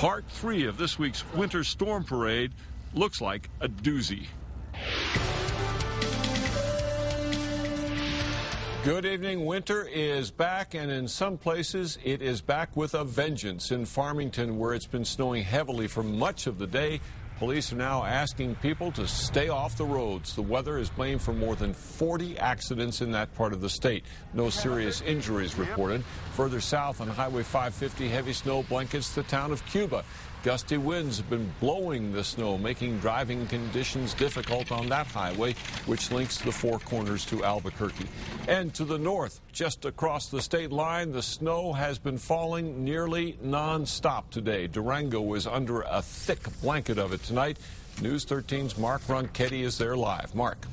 Part 3 of this week's Winter Storm Parade looks like a doozy. Good evening. Winter is back, and in some places it is back with a vengeance. In Farmington, where it's been snowing heavily for much of the day, police are now asking people to stay off the roads. The weather is blamed for more than 40 accidents in that part of the state. No serious injuries reported. Further south on Highway 550, heavy snow blankets the town of Cuba. Gusty winds have been blowing the snow, making driving conditions difficult on that highway, which links the Four Corners to Albuquerque. And to the north, just across the state line, the snow has been falling nearly nonstop today. Durango is under a thick blanket of it tonight. News 13's Mark Ronchetti is there live. Mark.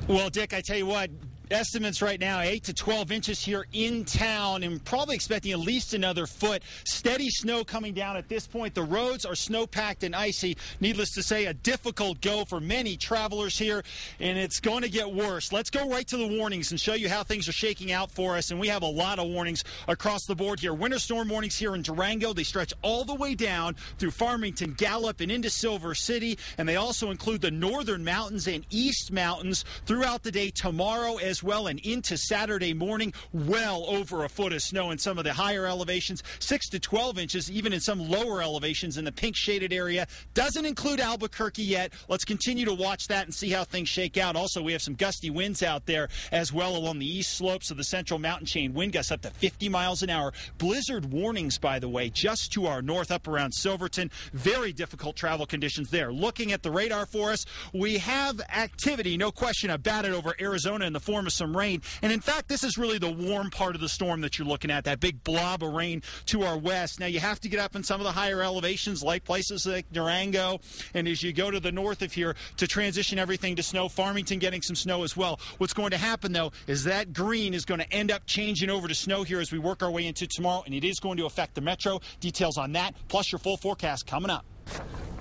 Well, Dick, I tell you what, estimates right now 8 to 12 inches here in town, and probably expecting at least another foot. Steady snow coming down at this point. The roads are snow-packed and icy. Needless to say, a difficult go for many travelers here, and it's going to get worse. Let's go right to the warnings and show you how things are shaking out for us, and we have a lot of warnings across the board here. Winter storm warnings here in Durango. They stretch all the way down through Farmington, Gallup, and into Silver City, and they also include the northern mountains and east mountains throughout the day tomorrow as well, and into Saturday morning. Well over a foot of snow in some of the higher elevations, 6 to 12 inches even in some lower elevations in the pink shaded area. Doesn't include Albuquerque yet. Let's continue to watch that and see how things shake out. Also, we have some gusty winds out there as well along the east slopes of the central mountain chain. Wind gusts up to 50 miles an hour. Blizzard warnings, by the way, just to our north up around Silverton. Very difficult travel conditions there. Looking at the radar for us, we have activity, no question about it, over Arizona in the form of some rain. And in fact, this is really the warm part of the storm that you're looking at, that big blob of rain to our west. Now, you have to get up in some of the higher elevations, like places like Durango, and as you go to the north of here to transition everything to snow. Farmington getting some snow as well. What's going to happen, though, is that green is going to end up changing over to snow here as we work our way into tomorrow, and it is going to affect the metro. Details on that, plus your full forecast coming up.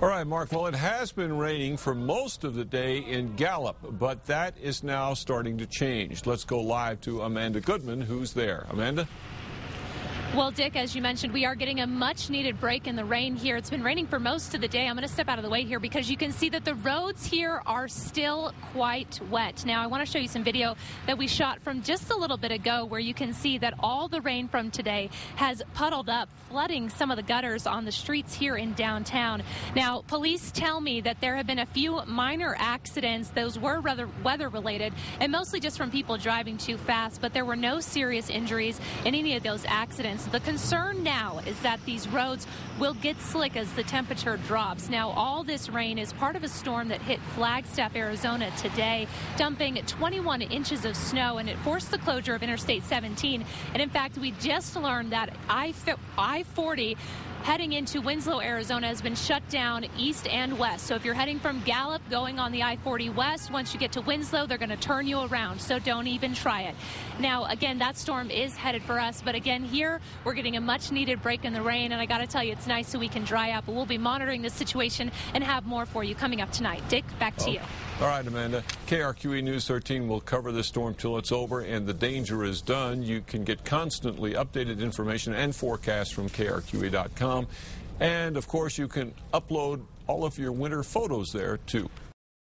All right, Mark. Well, it has been raining for most of the day in Gallup, but that is now starting to change. Let's go live to Amanda Goodman, who's there. Amanda? Well, Dick, as you mentioned, we are getting a much-needed break in the rain here. It's been raining for most of the day. I'm going to step out of the way here because you can see that the roads here are still quite wet. Now, I want to show you some video that we shot from just a little bit ago where you can see that all the rain from today has puddled up, flooding some of the gutters on the streets here in downtown. Now, police tell me that there have been a few minor accidents. Those were rather weather-related and mostly just from people driving too fast, but there were no serious injuries in any of those accidents. The concern now is that these roads will get slick as the temperature drops. Now, all this rain is part of a storm that hit Flagstaff, Arizona today, dumping 21 inches of snow, and it forced the closure of Interstate 17. And in fact, we just learned that I-40 heading into Winslow, Arizona has been shut down east and west. So if you're heading from Gallup going on the I-40 west, once you get to Winslow, they're going to turn you around. So don't even try it. Now, again, that storm is headed for us. But again, here we're getting a much needed break in the rain. And I got to tell you, it's nice so we can dry out. But we'll be monitoring this situation and have more for you coming up tonight. Dick, back to you. All right, Amanda. KRQE News 13 will cover the storm till it's over and the danger is done. You can get constantly updated information and forecasts from KRQE.com. And, of course, you can upload all of your winter photos there, too.